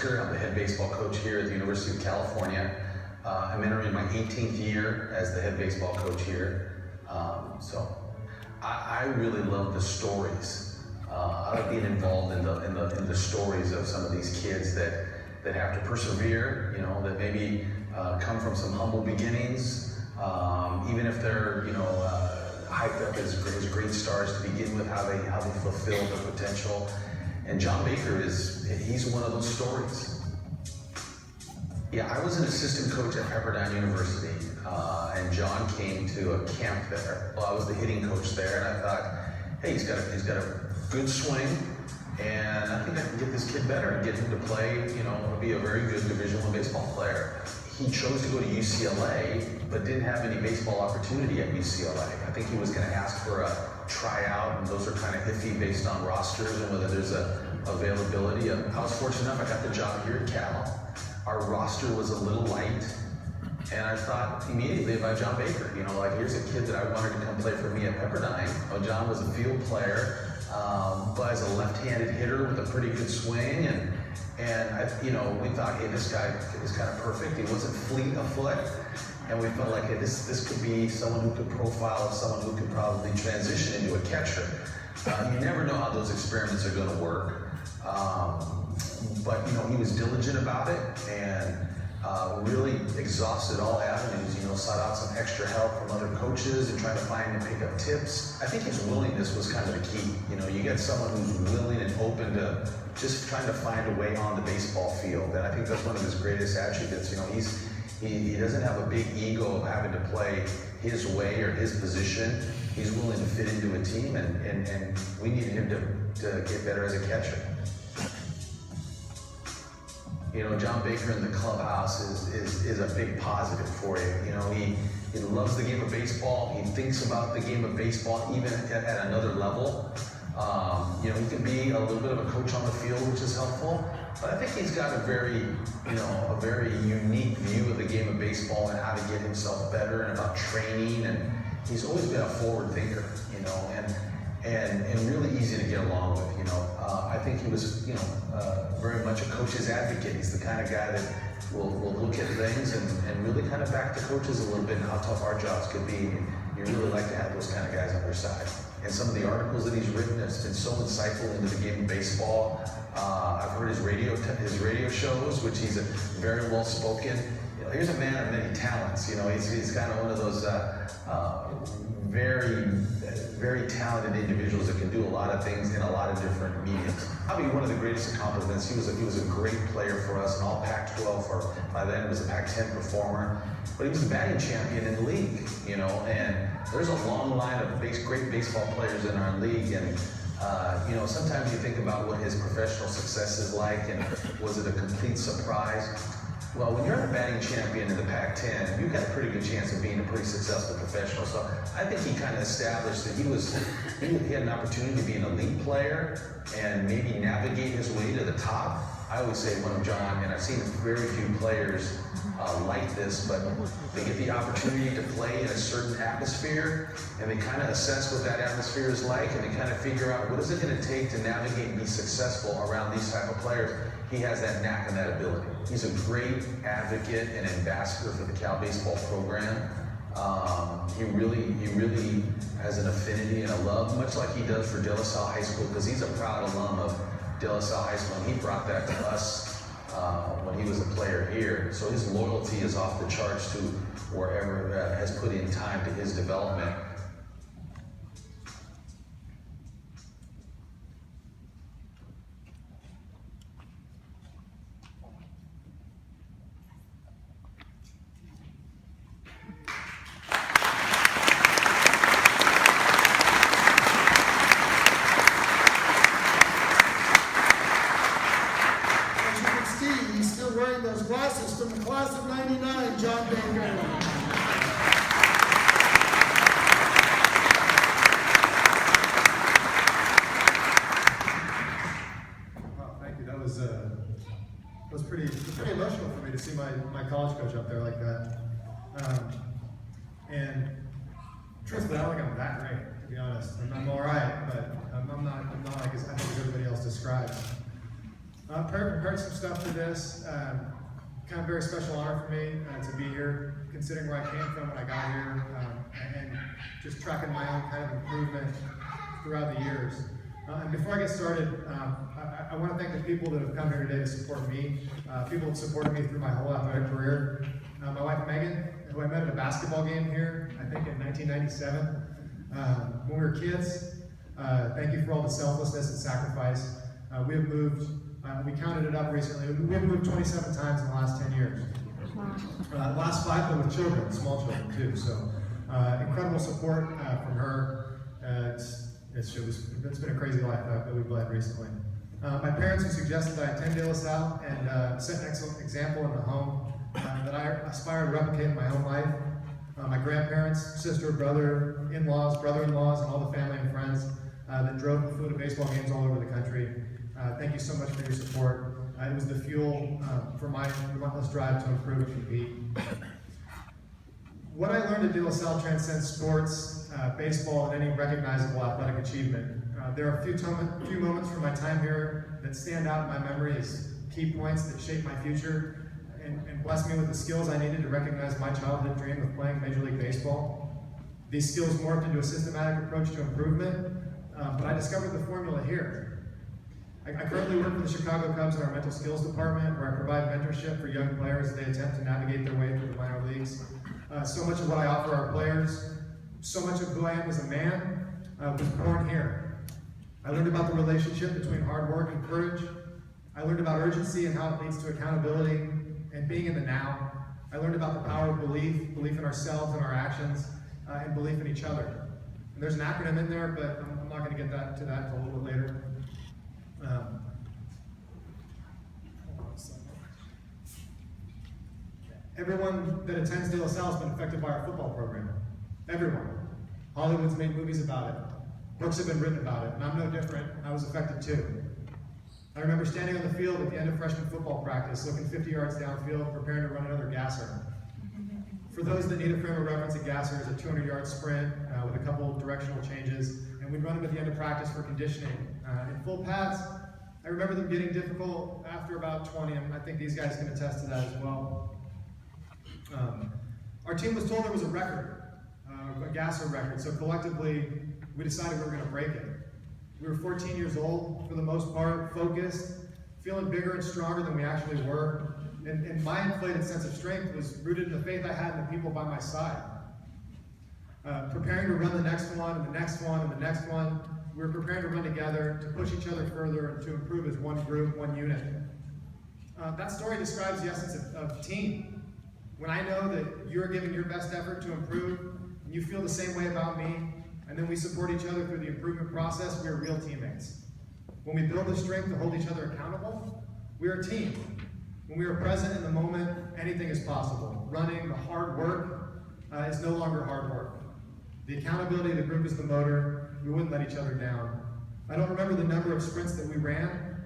Brisker. I'm the head baseball coach here at the University of California. I'm entering my 18th year as the head baseball coach here. So I really love the stories. I like being involved in the stories of some of these kids that have to persevere, you know, that maybe come from some humble beginnings, even if they're, you know, hyped up as great stars to begin with, how they fulfill their potential. And John Baker he's one of those stories. Yeah, I was an assistant coach at Pepperdine University, and John came to a camp there. Well, I was the hitting coach there, and I thought, hey, he's got a good swing, and I think I can get this kid better and get him to play, you know, be a very good Division I baseball player. He chose to go to UCLA, but didn't have any baseball opportunity at UCLA. I think he was going to ask for a tryout, and those are kind of iffy based on rosters and whether there's availability. I was fortunate enough, I got the job here at Cal. Our roster was a little light, and I thought immediately about John Baker. You know, like, here's a kid that I wanted to come play for me at Pepperdine. Oh, John was a field player, but as a left-handed hitter with a pretty good swing, and I, you know, we thought, hey, this guy is kind of perfect. He wasn't fleet of foot, and we felt like, hey, this could be someone who could profile as someone who could probably transition into a catcher. You never know how those experiments are going to work, but you know, he was diligent about it and really exhausted all avenues. You know, sought out some extra help from other coaches and tried to find and pick up tips. I think his willingness was kind of the key. You know, you get someone who's willing and open to just trying to find a way on the baseball field, and I think that's one of his greatest attributes. You know, he doesn't have a big ego of having to play his way or his position. He's willing to fit into a team, and we needed him to get better as a catcher. You know, John Baker in the clubhouse is a big positive for you. You know, he loves the game of baseball. He thinks about the game of baseball even at another level. You know, he can be a little bit of a coach on the field, which is helpful. But I think he's got a very unique view of the game of baseball and how to get himself better and about training. And he's always been a forward thinker, you know, and really easy to get along with. You know, I think he was, you know, very much a coach's advocate. He's the kind of guy that will look at things and really kind of back the coaches a little bit and how tough our jobs could be. You really like to have those kind of guys on your side. And some of the articles that he's written have been so insightful into the game of baseball. I've heard his radio shows, which he's a very well spoken. You know, here's a man of many talents. You know, he's kind of one of those very talented individuals that can do a lot of things in a lot of different mediums. Probably one of the greatest accomplishments. He was a great player for us, an all Pac-12, or by then was a Pac-10 performer. But he was the batting champion in the league, you know, and there's a long line of great baseball players in our league, and you know, sometimes you think about what his professional success is like, and was it a complete surprise? Well, when you're a batting champion in the Pac-10, you've got a pretty good chance of being a pretty successful professional. So I think he kind of established that he had an opportunity to be an elite player and maybe navigate his way to the top. I always say one of John, and I've seen very few players like this, but they get the opportunity to play in a certain atmosphere, and they kind of assess what that atmosphere is like, and they kind of figure out what is it going to take to navigate and be successful around these type of players. He has that knack and that ability. He's a great advocate and ambassador for the Cal baseball program. He really has an affinity and a love, much like he does for De La Salle High School, because he's a proud alum of De La Salle High School, and he brought that to us when he was a player here. So his loyalty is off the charts to wherever has put in time to his development. Those glasses from the class of '99, John Baker. Wow, thank you. That was pretty emotional for me to see my college coach up there like that. And truthfully, I don't think I'm that great, to be honest. I'm all right, but I'm not like I think everybody else describes. Prepared some stuff for this. Kind of very special honor for me to be here, considering where I came from when I got here, and just tracking my own kind of improvement throughout the years. And before I get started, I want to thank the people that have come here today to support me, people that supported me through my whole athletic career. My wife Megan, who I met at a basketball game here, I think in 1997, when we were kids. Thank you for all the selflessness and sacrifice. We have moved, we counted it up recently, we have moved 27 times in the last 10 years. Last 5, but with children, small children too. So incredible support from her. It's been a crazy life that we've led recently. My parents, who suggested that I attend De La Salle and set an excellent example in the home that I aspire to replicate in my own life. My grandparents, sister, brother, in-laws, brother-in-laws, and all the family and friends that drove the food at baseball games all over the country. Thank you so much for your support. It was the fuel for my relentless drive to improve and compete. What I learned at De La Salle transcends sports, baseball, and any recognizable athletic achievement. There are a few moments from my time here that stand out in my memory as key points that shaped my future and blessed me with the skills I needed to recognize my childhood dream of playing Major League Baseball. These skills morphed into a systematic approach to improvement, but I discovered the formula here. I currently work for the Chicago Cubs in our mental skills department, where I provide mentorship for young players as they attempt to navigate their way through the minor leagues. So much of what I offer our players, so much of who I am as a man, was born here. I learned about the relationship between hard work and courage. I learned about urgency and how it leads to accountability and being in the now. I learned about the power of belief in ourselves and our actions, and belief in each other. And there's an acronym in there, but I'm not going to get to that until a little bit later. Everyone that attends De La Salle has been affected by our football program. Everyone. Hollywood's made movies about it. Books have been written about it, and I'm no different. I was affected too. I remember standing on the field at the end of freshman football practice, looking 50 yards downfield, preparing to run another gasser. For those that need a frame of reference, a gasser is a 200-yard sprint with a couple of directional changes, and we'd run them at the end of practice for conditioning. In full pads, I remember them getting difficult after about 20, and I think these guys can attest to that as well. Our team was told there was a record, a gasser record, so collectively we decided we were going to break it. We were 14 years old, for the most part, focused, feeling bigger and stronger than we actually were. And my inflated sense of strength was rooted in the faith I had in the people by my side. Preparing to run the next one, and the next one, and the next one, we were preparing to run together, to push each other further, and to improve as one group, one unit. That story describes the essence of team. When I know that you're giving your best effort to improve, and you feel the same way about me, and then we support each other through the improvement process, we are real teammates. When we build the strength to hold each other accountable, we are a team. When we are present in the moment, anything is possible. Running, the hard work, is no longer hard work. The accountability of the group is the motor. We wouldn't let each other down. I don't remember the number of sprints that we ran,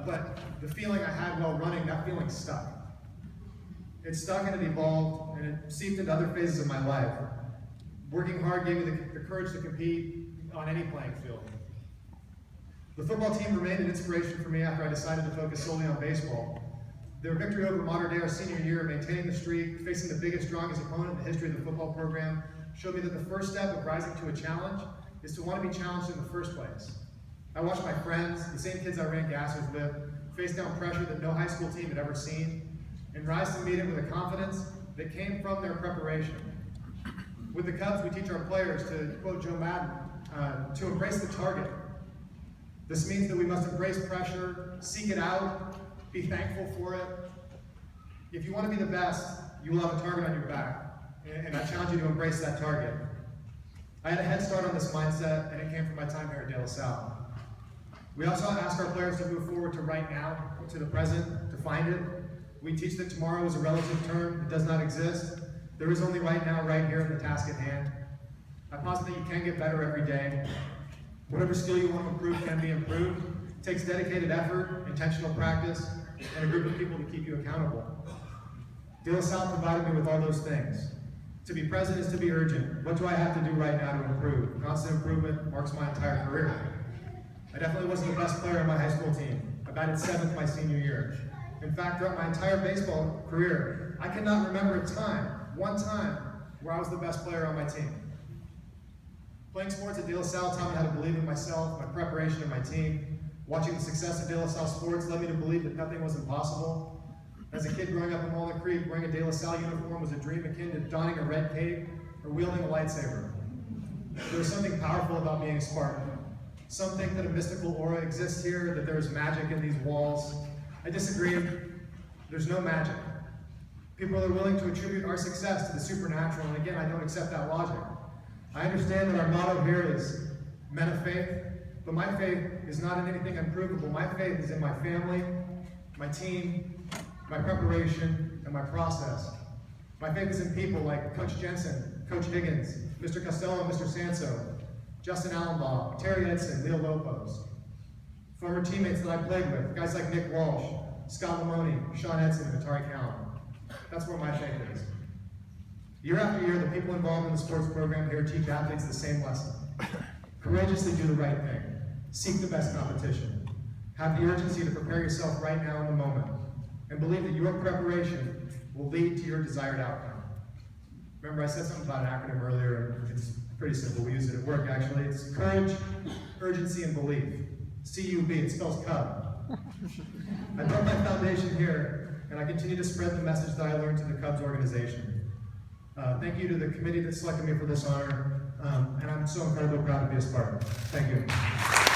but the feeling I had while running, that feeling stuck. It stuck and it evolved, and it seeped into other phases of my life. Working hard gave me the courage to compete on any playing field. The football team remained an inspiration for me after I decided to focus solely on baseball. Their victory over Mater Dei our senior year, maintaining the streak, facing the biggest, strongest opponent in the history of the football program, showed me that the first step of rising to a challenge is to want to be challenged in the first place. I watched my friends, the same kids I ran gassers with, face down pressure that no high school team had ever seen, and rise to meet it with a confidence that came from their preparation. With the Cubs, we teach our players, to quote Joe Madden, to embrace the target. This means that we must embrace pressure, seek it out, be thankful for it. If you want to be the best, you will have a target on your back, and I challenge you to embrace that target. I had a head start on this mindset, and it came from my time here at De La Salle. We also ask our players to move forward to right now, to the present, to find it. We teach that tomorrow is a relative term. It does not exist. There is only right now, right here in the task at hand. I posit that you can get better every day. Whatever skill you want to improve can be improved. It takes dedicated effort, intentional practice, and a group of people to keep you accountable. De La Salle provided me with all those things. To be present is to be urgent. What do I have to do right now to improve? Constant improvement marks my entire career. I definitely wasn't the best player on my high school team. I batted 7th my senior year. In fact, throughout my entire baseball career, I cannot remember a time, one time, where I was the best player on my team. Playing sports at De La Salle taught me how to believe in myself, my preparation, and my team. Watching the success of De La Salle sports led me to believe that nothing was impossible. As a kid growing up in Walnut Creek, wearing a De La Salle uniform was a dream akin to donning a red cape or wielding a lightsaber. There was something powerful about being a Spartan. Some think that a mystical aura exists here, that there is magic in these walls. I disagree. There's no magic. People are willing to attribute our success to the supernatural, and again, I don't accept that logic. I understand that our motto here is men of faith, but my faith is not in anything unprovable. My faith is in my family, my team, my preparation, and my process. My faith is in people like Coach Jensen, Coach Higgins, Mr. Costello, Mr. Sanso, Justin Allenbaugh, Terry Edson, Leo Lopez. Former teammates that I played with, guys like Nick Walsh, Scott Lamoni, Sean Edson, and Atari Callan. That's where my faith is. Year after year, the people involved in the sports program here teach athletes the same lesson. Courageously do the right thing. Seek the best competition. Have the urgency to prepare yourself right now in the moment. And believe that your preparation will lead to your desired outcome. Remember, I said something about an acronym earlier. It's pretty simple. We use it at work, actually. It's courage, urgency, and belief. CUB, it spells Cub. I built my foundation here, and I continue to spread the message that I learned to the Cubs organization. Thank you to the committee that selected me for this honor, and I'm so incredibly proud to be a Spartan. Thank you.